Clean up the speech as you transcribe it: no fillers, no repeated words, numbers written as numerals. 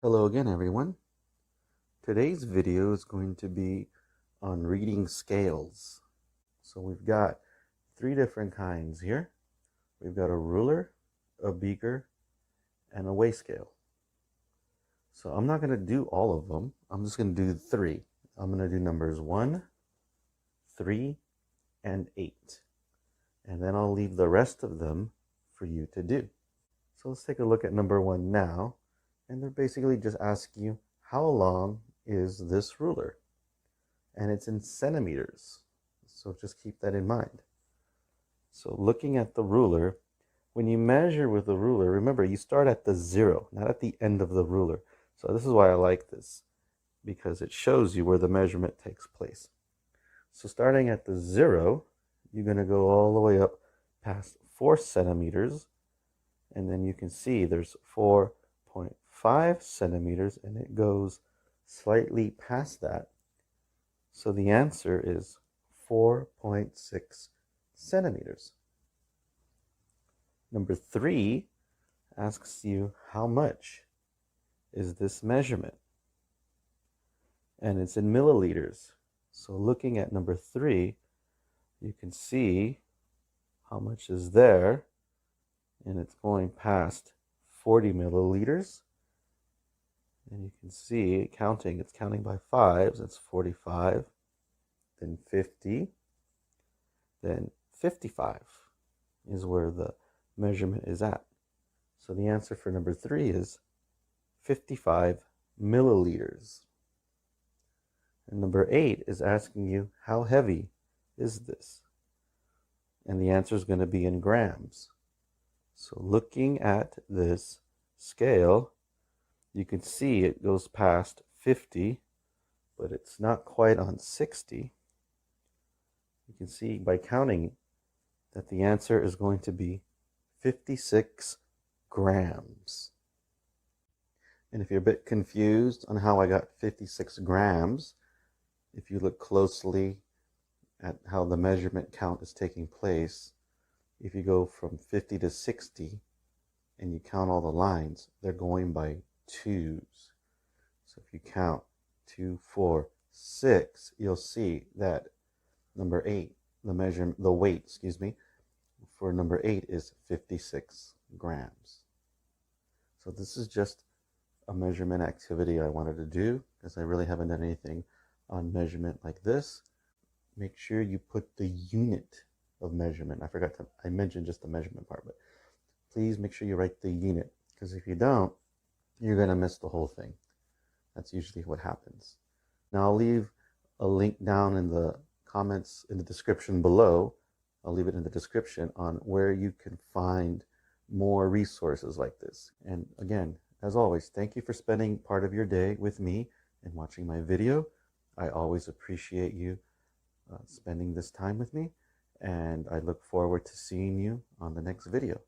Hello again, everyone. Today's video is going to be on reading scales. So we've got three different kinds here. We've got a ruler, a beaker, and a weigh scale. So I'm not going to do all of them. I'm just going to do three. I'm going to do numbers 1, 3, and 8. And then I'll leave the rest of them for you to do. So let's take a look at number 1 now. And they're basically just asking you, how long is this ruler? And it's in centimeters. So just keep that in mind. So looking at the ruler, when you measure with the ruler, remember you start at the 0, not at the end of the ruler. So this is why I like this, because it shows you where the measurement takes place. So starting at the 0, you're going to go all the way up past 4 centimeters. And then you can see there's 4.5 centimeters, and it goes slightly past that. So the answer is 4.6 centimeters. Number 3 asks you, how much is this measurement? And it's in milliliters. So looking at number 3, you can see how much is there, and it's going past 40 milliliters. And you can see it's counting by 5s. That's 45, then 50, then 55 is where the measurement is at. So the answer for number 3 is 55 milliliters. And number 8 is asking you, how heavy is this? And the answer is going to be in grams. So looking at this scale, you can see it goes past 50, but it's not quite on 60. You can see by counting that the answer is going to be 56 grams. And if you're a bit confused on how I got 56 grams, if you look closely at how the measurement count is taking place, if you go from 50 to 60 and you count all the lines, they're going by 2s. So if you count 2, 4, 6, you'll see that number 8, the weight, for number 8 is 56 grams. So this is just a measurement activity I wanted to do, because I really haven't done anything on measurement like this. Make sure you put the unit of measurement. I mentioned just the measurement part, but please make sure you write the unit, because if you don't, you're going to miss the whole thing. That's usually what happens. Now I'll leave a link down in the comments, in the description below. I'll leave it in the description on where you can find more resources like this. And again, as always, thank you for spending part of your day with me and watching my video. I always appreciate you spending this time with me, and I look forward to seeing you on the next video.